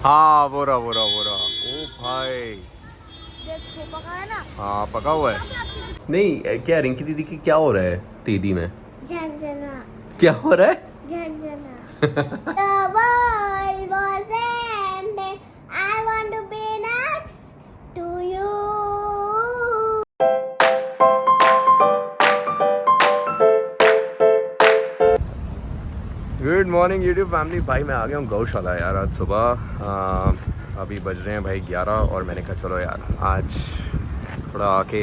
हाँ बोरा बोरा बोरा। ओ भाई पका है ना? हाँ पका हुआ है। नहीं क्या रिंकी दीदी की क्या हो रहा है दीदी में? झंझना। क्या हो रहा है? Jhanjhana. The world was ending. I want to be next to you. Good morning YouTube family. भाई मैं आ गया हूँ गौशाला यार आज सुबह। अभी बज रहे हैं भाई 11 और मैंने कहा चलो यार आज थोड़ा आके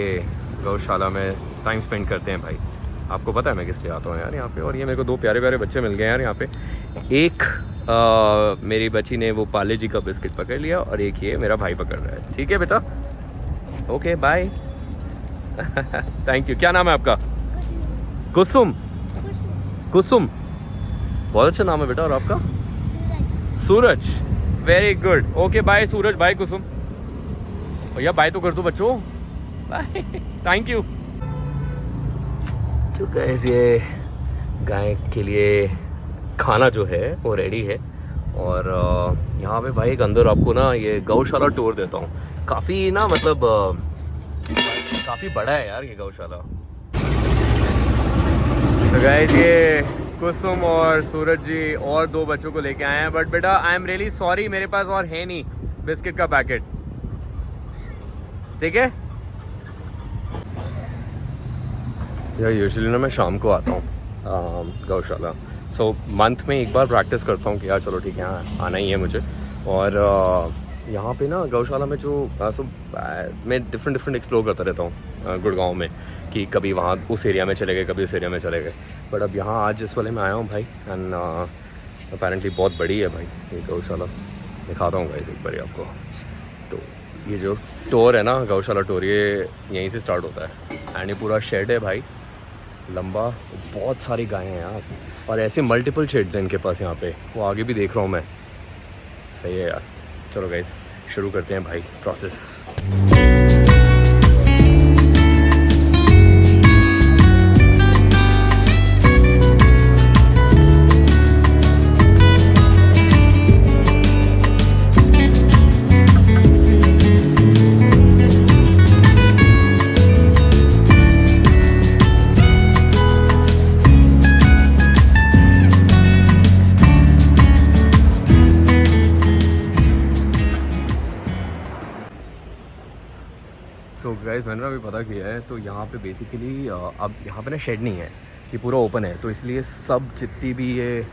गौशाला में टाइम स्पेंड करते हैं भाई। आपको पता है मैं किस लिए आता हूँ यार यहाँ पे। और ये मेरे को दो प्यारे प्यारे बच्चे मिल गए यार यहाँ पे। एक मेरी बच्ची ने वो पाले जी का बिस्किट पकड़ लिया और एक ये मेरा भाई पकड़ रहा है। ठीक है बेटा, ओके बाय। Thank you. क्या नाम है आपका? कुसुम। कुसुम बहुत अच्छा नाम है बेटा। और आपका? Suraj. Very good. Okay bye Suraj, bye Kusum. भैया बाय तो कर दो बच्चों, बाय। Thank you. तो गाइस ये गाय के लिए खाना जो है वो रेडी है। और यहाँ पे भाई एक अंदर आपको ना ये गौशाला टूर देता हूँ। काफ़ी ना मतलब काफ़ी बड़ा है यार ये गौशाला। तो गाइस ये कुसुम और सूरज जी और दो बच्चों को लेके आए हैं। बट बेटा आई एम रियली सॉरी, मेरे पास और है नहीं बिस्किट का पैकेट। ठीक है यार, यूजुअली ना मैं शाम को आता हूँ गौशाला। सो मंथ में एक बार प्रैक्टिस करता हूँ कि यार चलो ठीक है यहाँ आना ही है मुझे। और यहाँ पे ना गौशाला में जो मैं डिफरेंट एक्सप्लोर करता रहता हूँ गुड़गांव में, कि कभी वहाँ उस एरिया में चले गए, कभी उस एरिया में चले गए। बट अब यहाँ आज इस वाले में आया हूँ भाई। एंड अपेरेंटली बहुत बड़ी है भाई ये गौशाला। दिखाता हूँ गाइस एक बार आपको। तो ये जो टूर है ना गौशाला टूर, ये यहीं से स्टार्ट होता है। एंड ये पूरा शेड है भाई लंबा। बहुत सारी गायें हैं यार और ऐसे मल्टीपल शेड्स हैं इनके पास यहाँ पे। वो आगे भी देख रहा हूँ मैं। सही है यार। चलो गाइस शुरू करते हैं भाई प्रोसेस। तो गाइस मैंने ना अभी पता किया है, तो यहाँ पे बेसिकली अब यहाँ पे ना शेड नहीं है, ये पूरा ओपन है। तो इसलिए सब जितनी भी ये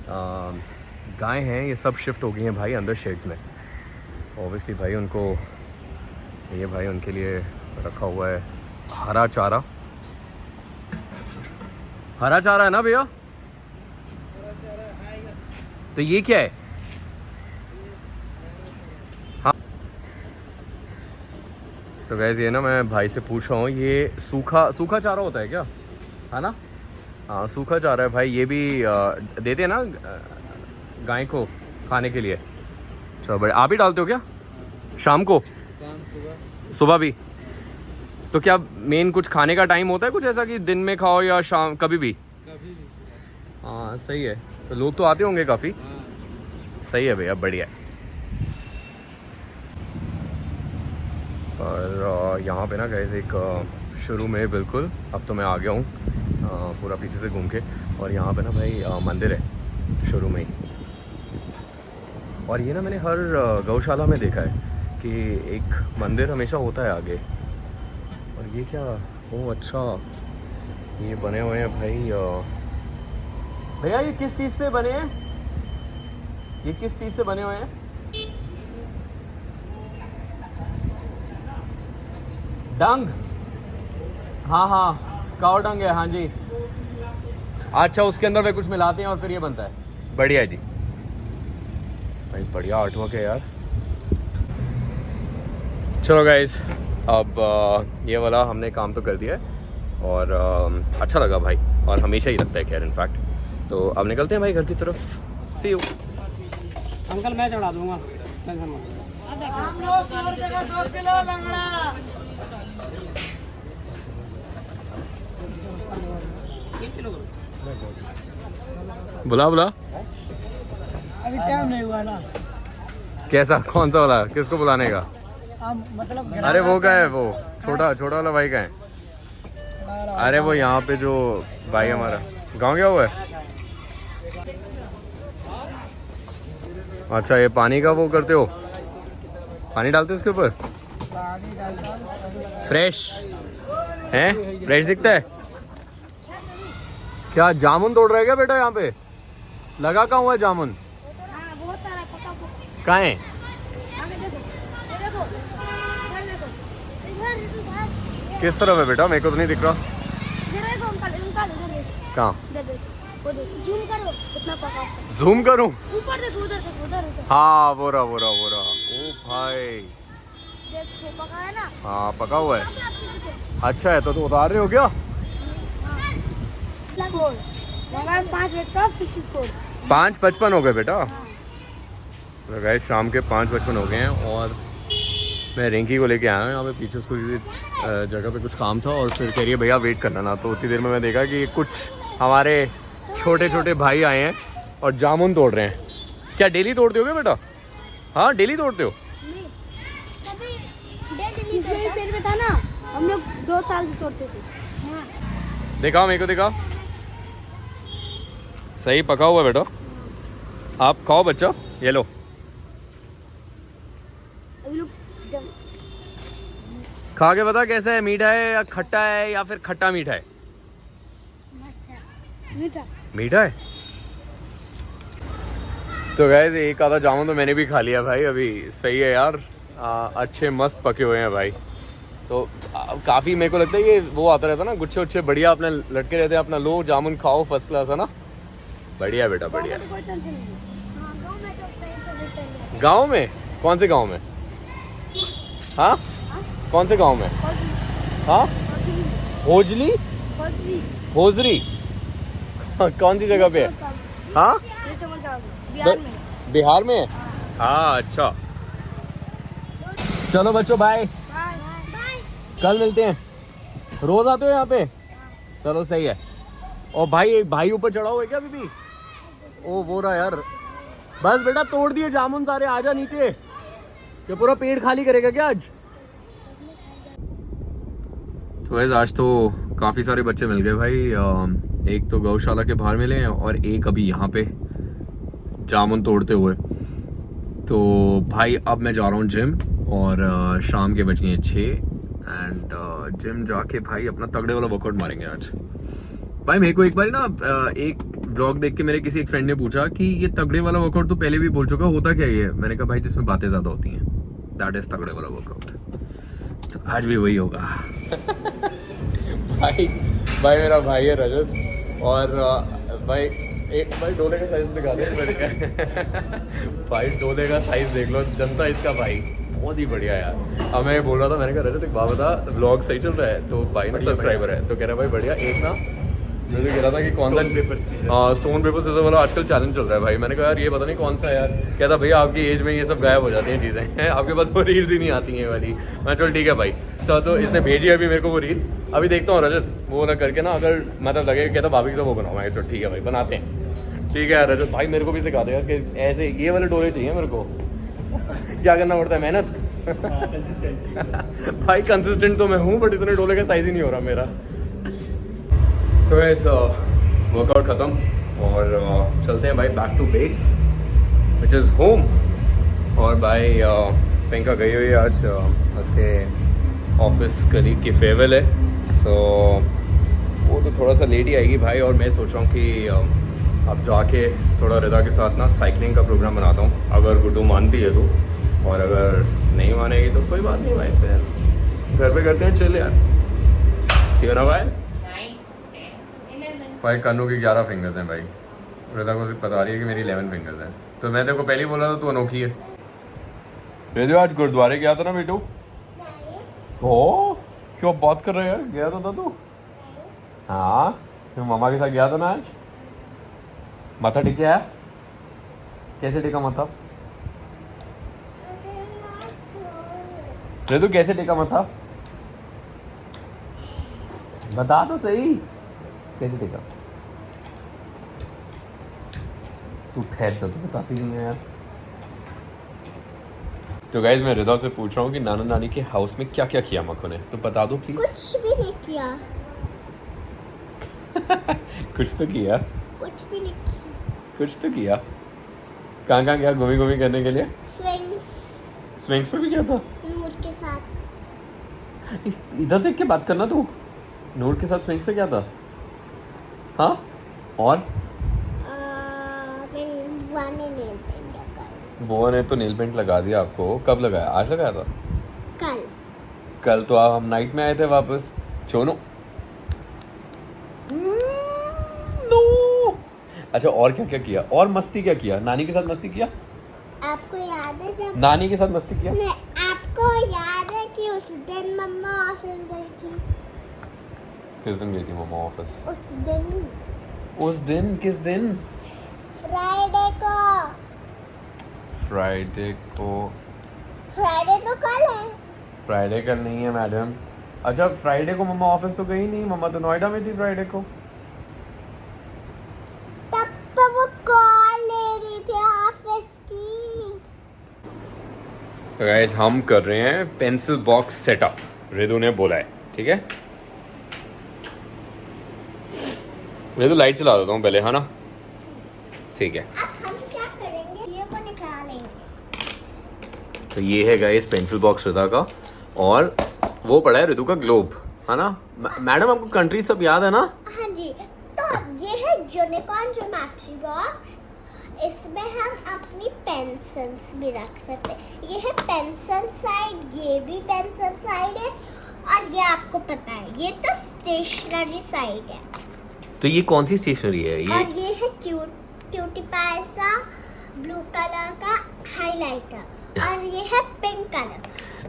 गाय हैं ये सब शिफ्ट हो गई हैं भाई अंदर शेड्स में। ऑब्वियसली भाई उनको ये भाई उनके लिए रखा हुआ है हरा चारा। हरा चारा है ना भैया? तो ये क्या है? तो गैस ये ना मैं भाई से पूछ रहा हूँ, ये सूखा चारा होता है क्या? है ना? हाँ सूखा चारा है भाई। ये भी देते हैं ना गाय को खाने के लिए। चलो भाई आप ही डालते हो क्या शाम को? सुबह भी? तो क्या मेन कुछ खाने का टाइम होता है कुछ ऐसा कि दिन में खाओ या शाम कभी भी? हाँ सही है। तो लोग तो आते होंगे काफ़ी। सही है भैया, बढ़िया है। और यहाँ पे ना गैस एक शुरू में बिल्कुल, अब तो मैं आ गया हूँ पूरा पीछे से घूम के। और यहाँ पे ना भाई मंदिर है शुरू में ही। और ये ना मैंने हर गौशाला में देखा है कि एक मंदिर हमेशा होता है आगे। और ये क्या? ओह अच्छा, ये बने हुए हैं भाई। भैया ये किस चीज़ से बने हैं? ये किस चीज़ से बने हुए हैं? डंग? हाँ हाँ काव डंग है, हाँ जी। अच्छा उसके अंदर वे कुछ मिलाते हैं और फिर ये बनता है। बढ़िया जी भाई, बढ़िया आर्टवर्क है यार। चलो गाइस अब ये वाला हमने काम तो कर दिया है और अच्छा लगा भाई, और हमेशा ही लगता है खैर इनफैक्ट। तो अब निकलते हैं भाई घर की तरफ। सी यू। अंकल मैं चढ़ा दूंगा। बुला अभी टाइम नहीं हुआ ना। कैसा, कौन सा वाला, किसको बुलाने का? मतलब अरे वो क्या है, वो छोटा छोटा वाला भाई का है? अरे वो यहाँ पे जो भाई हमारा गांव गया हुआ है। अच्छा, ये पानी का वो करते हो, पानी डालते हो इसके ऊपर? फ्रेश है, फ्रेश दिखता है। क्या जामुन तोड़ रहा है क्या बेटा यहाँ पे? लगा कहाँ हुआ है जामुन? बहुत सारा पका कहाँ है? आगे देखो, ये देखो, इधर देखो, इधर किस तरफ है बेटा, मेरे को तो नहीं दिख रहा। इधर देखो अंकल, इधर देखो, कहाँ इधर देखो, वो देखो, जूम करो कितना पका है। जूम करूँ? ऊपर देखो, उधर देखो, उधर हाँ वो रहा वो रहा वो रहा। ओ भाई देखो पका है ना। हाँ पका हुआ है। अच्छा है, तो उतार रहे हो क्या? 5:55 हो गए बेटा। तो गाइस शाम के 5:55 हो गए हैं और मैं रिंकी को लेके आया हूँ यहाँ पे। पीछे उसको किसी जगह पे कुछ काम था और फिर कह रही है भैया वेट करना ना। तो उतनी देर में मैं देखा कि कुछ हमारे छोटे छोटे भाई आए हैं और जामुन तोड़ रहे हैं। क्या डेली तोड़ते हो क्या बेटा? हाँ डेली तोड़ते हो? कभी पेड़ में था ना, हम लोग 2 साल से तोड़ते थे। दिखाओ मेरे को, दिखाओ। सही पका हुआ है बेटा, आप खाओ बच्चा, ये लो। अभी लोग जब खा के बता कैसा है, मीठा है या खट्टा है या फिर खट्टा मीठा है? मस्त है, मीठा मीठा है। तो गाइस एक आधा जामुन तो मैंने भी खा लिया भाई अभी। सही है यार, अच्छे मस्त पके हुए हैं भाई। तो काफ़ी मेरे को लगता है ये वो आता रहता है ना, गुच्छे उच्छे बढ़िया अपने लटके रहते हैं। अपना लो जामुन खाओ, फर्स्ट क्लास है ना। बढ़िया बेटा बढ़िया। कोई टेंशन नहीं। हाँ, गाँव में तो कहीं तो गाँव में? कौन से गाँव में? हाँ कौन से गाँव में? हाँ होजली, होजरी कौन सी जगह पे है? हाँ बिहार में। बिहार में? हाँ अच्छा। चलो बच्चों बाय, कल मिलते हैं। रोज आते हो यहाँ पे? चलो सही है। और भाई एक भाई ऊपर चढ़ा हुआ है क्या अभी भी? ओ वो रहा यार। बस बेटा तोड़ दिए जामुन सारे, आजा नीचे। क्या पूरा पेड़ खाली करेगा क्या आज? तो वैसे आज तो काफ़ी सारे बच्चे मिल गए भाई। एक तो गौशाला के बाहर मिले हैं और एक अभी यहाँ पे जामुन तोड़ते हुए। तो भाई अब मैं जा रहा हूँ जिम और शाम के बज गए 6 एंड जिम जाके भाई अपना तगड़े वाला वर्कआउट मारेंगे आज। भाई मेरे को एक बार ना एक ब्लॉग देख के मेरे किसी एक फ्रेंड ने पूछा कि ये तगड़े वाला वर्कआउट तो पहले भी बोल चुका, होता क्या ये? मैंने कहा भाई जिसमें बातें ज़्यादा होती हैं, दैट इज तगड़े वाला वर्कआउट। तो आज भी वही होगा। भाई मेरा भाई है रजत और भाई एक भाई डोले का साइज दिखा दे मेरे। भाई डोले का साइज देख लो, जनता इसका भाई बहुत ही बढ़िया यार। अब मैं बोल रहा था, मैंने कहा रजत एक बात बता, व्लॉग सही चल रहा है? तो भाई ना सब्सक्राइबर है तो कह रहा भाई बढ़िया। एक ना मुझे कह रहा था कि कौन सा स्टोन पेपर सीजर वाला आजकल चैलेंज चल रहा है भाई। मैंने कहा यार ये पता नहीं कौन सा है यार। कहता भैया आपकी एज में ये सब गायब हो जाती हैं चीज़ें, आपके पास वो रील्स ही नहीं आती हैं वाली। मैं चल ठीक है भाई। तो इसने भेजी अभी मेरे को वो रील, अभी देखता हूँ रजत वो वाला करके ना, अगर मतलब लगे कहता भाभी से वो बनाओ। मैं चल ठीक है भाई बनाते हैं। ठीक है रजत भाई मेरे को भी सिखा दे यार कि ऐसे ये वाले डोले चाहिए मेरे को। क्या करना पड़ता है? मेहनत। भाई कंसिस्टेंट तो मैं हूँ बट इतने डोले का साइज ही नहीं हो रहा मेरा। तो ऐसा वर्कआउट ख़त्म और चलते हैं भाई back to base which is home. और भाई पिंका गई हुई है आज, उसके ऑफिस कलीग की फेयरवेल है। सो वो तो थोड़ा सा लेट ही आएगी भाई। और मैं सोच रहा हूँ कि अब जाके थोड़ा रिदा के साथ ना साइकिलिंग का प्रोग्राम बनाता हूँ, अगर गुड्डू मानती है तो। और अगर नहीं मानेगी तो कोई बात नहीं भाई, फिर घर पे करते हैं। चल यार सी यू ना भाई। भाई कन्नू की 11 फिंगर्स हैं भाई। रिदा को बता रही है कि मेरी 11 फिंगर्स हैं। तो मैं तेरे को पहले ही बोला था तू अनोखी है। बेटू आज गुरुद्वारे गया था ना बेटू? हो क्यों बात कर रहे हैं? गया तो था तू? हाँ तो मम्मा के साथ गया था ना आज। माथा टेक आया? कैसे टेका माथा? तू कैसे टेका माथा? बता तो सही कैसे टेका। तू ठहर, चल तू बताती नहीं है यार। तो गाइज मैं रिदा से पूछ रहा हूँ कि नाना नानी के हाउस में क्या क्या किया मक्खू ने, तो बता दो प्लीज। कुछ भी नहीं किया। कुछ तो किया। कुछ भी नहीं किया। कुछ तो किया। कहाँ कहाँ गया घूमी घूमी करने के लिए? स्विंग्स पे भी गया था नूर के साथ। इधर देख के बात करना तू। नूर के साथ स्विंग्स पे क्या था? हाँ और बुआ ने तो नेल पेंट लगा दिया आपको। कब लगाया? आज लगाया था? कल तो आप हम नाइट में आए थे वापस। चोनो नो। अच्छा और क्या क्या किया? और मस्ती क्या किया? नानी के साथ मस्ती किया? आपको याद है जब नानी के साथ मस्ती किया? नहीं, आपको याद है कि उस दिन मम्मा ऑफिस गई थी? किस दिन गई थी मम्मा ऑफिस? उस दिन किस दिन? फ्राइडे को। फ्राइडे तो कल है। फ्राइडे कल नहीं है मैडम। अच्छा फ्राइडे को मम्मा ऑफिस तो गई नहीं, मम्मा तो नोएडा में थी फ्राइडे को। तब तो वो कॉल ले रही थी ऑफिस की। तो गाइस हम कर रहे हैं पेंसिल बॉक्स सेटअप, रिदु ने बोला है। ठीक है रिदु लाइट चला देता हूँ पहले, है ना? ठीक है अब हम क्या करेंगे, ये को निकालेंगे। तो ये है गाइस पेंसिल बॉक्स रिदा का, और वो पड़ा है रिदु का ग्लोब, है ना? मैडम आपको कंट्री सब याद है ना? हाँ जी। तो ये है यूनिकॉर्न ज्योमेट्री बॉक्स। इसमें हम अपनी पेंसिल्स भी रख सकते हैं। ये है पेंसिल साइड, ये भी पेंसिल साइड है, और ये आपको पता है ये तो स्टेशनरी साइड है। तो ये कौन सी स्टेशनरी है ये? और ये है क्यूटी पायसा ब्लू कलर का हाइलाइटर, और ये है पिंक कलर।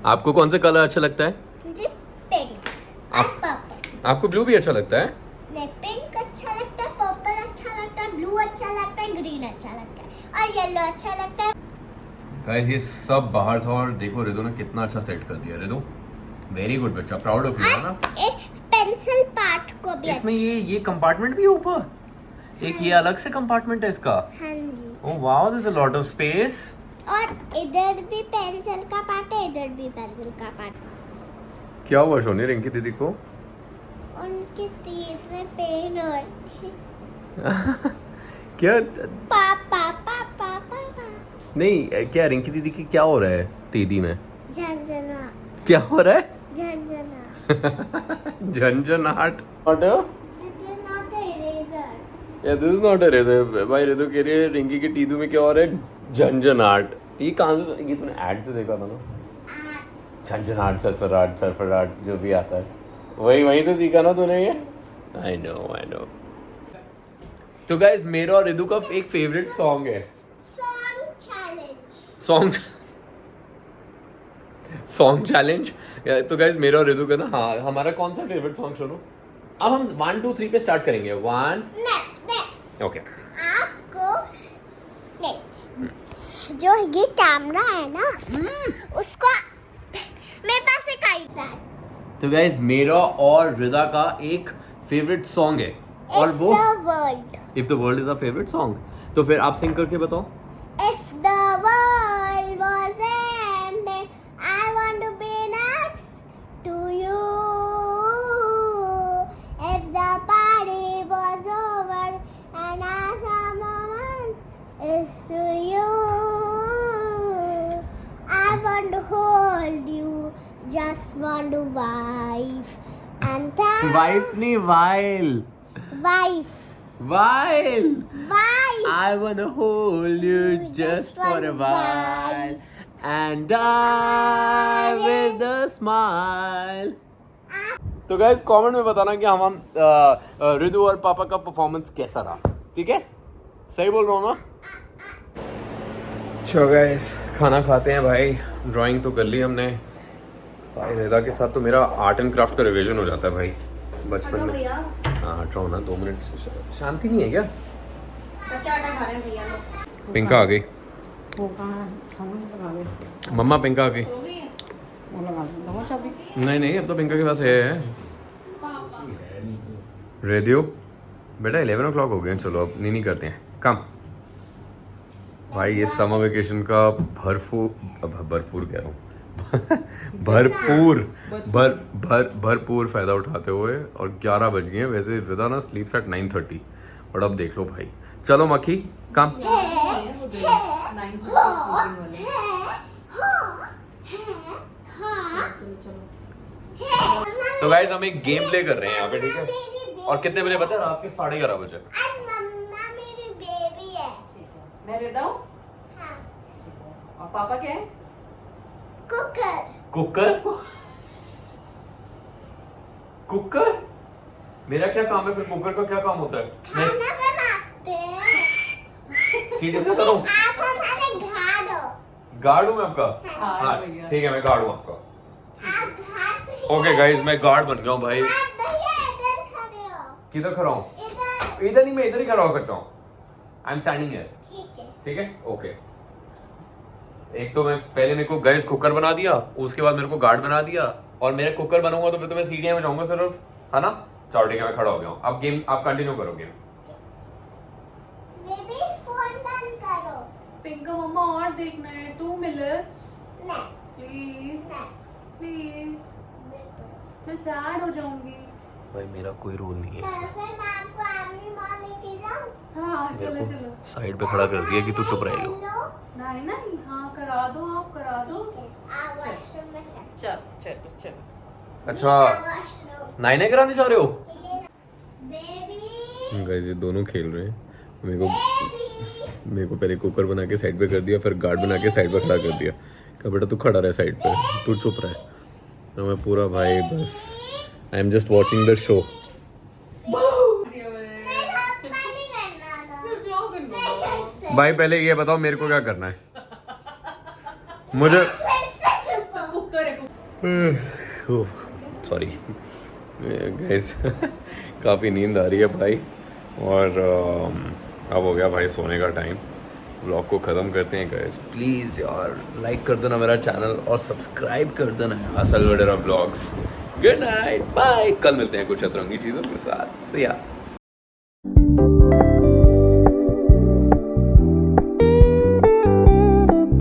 आपको कौन सा कलर अच्छा लगता है? मुझे पिंक और पर्पल। आपको ब्लू भी अच्छा लगता है? नहीं, पिंक अच्छा लगता है, पर्पल अच्छा लगता है, ब्लू अच्छा लगता है, ग्रीन अच्छा लगता है, और येलो अच्छा लगता है। गाइस ये सब बाहर था, और देखो रिदु ने कितना अच्छा सेट कर दिया। रिदु वेरी गुड बच्चा, प्राउड ऑफ यू, है ना? एक पेंसिल पार्ट को भी इसमें ये कंपार्टमेंट भी है ऊपर, एक ये अलग से कंपार्टमेंट है इसका। हाँ जी। Oh wow, there is a lot of space. और इधर भी पेंसिल का पार्ट है, इधर भी पेंसिल का पार्ट। क्या हुआ सोनी रिंकी दीदी को? उनके तीर में पेन और क्या? पापा पापा पापा नहीं क्या रिंकी दीदी की क्या हो रहा है दीदी में? झंझना। क्या हो रहा है? Jhanjhana. झंझनाहट। It is not a eraser. Yeah, this is not a razor. भाई रिदु कह रही है रिंकी के टीदू में क्या हो रहा है? झंझनाहट। ये कहाँ से, ये तूने ऐड से देखा था ना? झंझनाहट सरसराहट सरफराहट जो भी आता है वहीं से सीखा ना तूने ये? I know. तो गाइस मेरा और रिदु का एक फेवरेट सॉन्ग है। Song challenge. तो गाइस मेरा और रिदु का ना, हाँ हमारा कौन सा फेवरेट सॉन्ग सुनो? अब हम 1 2 3 पे स्टार्ट करेंगे। 1 नहीं, ओके। आपको नहीं, जो ये कैमरा है ना, उसको मेरे पास एक आइडिया है। तो गाइस मेरा और रिदा का एक फेवरेट सॉन्ग है, और वो if the world is a favourite song. तो फिर आप सिंग करके बताओ। If the world was ending, I want to be next to you. If the party was over and I saw moments is to you, I want to hold you, just want to wife and tell wife नहीं while. wife. I wanna hold you just for a while and die with a smile. तो guys comment में बताना कि हम रिदु और पापा का performance कैसा रहा। ठीक है, सही बोल रहा हूँ ना? चलो गाइस खाना खाते हैं भाई। ड्राइंग तो कर ली हमने भाई। रिदा के साथ तो मेरा आर्ट एंड क्राफ्ट का रिवीजन हो जाता है भाई बचपन में। हाँ हट रहा हूँ ना, 2 मिनट शांति नहीं है क्या? पिंका आ गई। मम्मा पिंका आ गई। नहीं अब तो पिंका के पास है। रेडियो बेटा 11 o'clock हो गए, चलो अब नहीं करते हैं काम। भाई ये समर वेकेशन का भरपूर कह रहा हूँ भरपूर फायदा उठाते हुए, और 11 बज गए हैं वैसे विदा ना स्लीप्स एट 9:30, और अब देख लो भाई। चलो मक्खी काम। तो गाइस हम एक गेम प्ले कर रहे हैं यहाँ पे, ठीक है? और कितने बजे पता है? रात के 11:30 बजे। मम्मा मेरी बेबी है। मैं रेदा हूँ। हाँ। और पापा क्या है? कुकर। कुकर? कुकर? मेरा क्या काम है फिर? कुकर का क्या काम होता है? मैं खाना बनाते हैं। सीढ़ी पे करूं? आप हमारे घाट हो। गार्ड हूं मैं आपका? हाँ, हाँ भैया। ठीक है, मैं गार्ड हूं आपका। आप घाट पे। ओके गाइस, मैं गार्ड बन गया हूँ भाई। आप भैया इधर खड़े हो। किधर खड़ा हूँ? इधर। इधर नहीं, मैं इधर ही खड़ा हो सकता हूँ। I am standing here. ठीक है। ठीक है, ओके। एक तो मैं पहले मेरे को गैस कुकर बना दिया, उसके बाद मेरे को गार्ड बना दिया, और मेरे कुकर बनूंगा तो फिर तो मैं सीढ़ियां में जाऊंगा सिर्फ, है ना? चलो ठीक है, मैं खड़ा हो गया हूँ। अब गेम आप कंटिन्यू करो गेम। बेबी फोन बंद करो। पिंका मम्मा और देखना है 2 मिनट्स नहीं। प्लीज नहीं। प्लीज, मैं सैड हो जाऊंगी। भाई मेरा कोई रूल नहीं है। फिर मैं आपको आर्मी मॉल लेके जाऊं। हाँ मेरे चलो को चलो। साइड पे खड़ा कर दिया कि तू चुप रहेगा। हेलो। नहीं नहीं, हाँ करा दो, आप करा दो। ठीक है। आप वॉशरूम में चल। चलो चलो। अच्छा, वॉशरूम। नाइने कराने जा रहे हो? बेबी। गाइस ये दोनों खेल रहे हैं। मेरे बेबी। को पहले कुकर बना के साइड पे कर दिया, फिर गार्ड बना के साइड पे खड़ा कर दिया। कहा बेटा तू खड़ा रहे साइड पे, तू चुप रहे। तो मैं पूरा भाई बस I am just watching the show. भाई पहले ये बताओ मेरे को क्या करना है? मुझे कुकर है। सॉरी गाइस, काफ़ी नींद आ रही है भाई, और अब हो गया भाई सोने का टाइम। व्लॉग को ख़त्म करते हैं गाइस। प्लीज़ यार लाइक कर देना मेरा चैनल, और सब्सक्राइब कर देना यार सलवडेरा ब्लॉग्स। Good night, bye. कल मिलते हैं कुछ अतरंगी चीज़ों के साथ। See ya।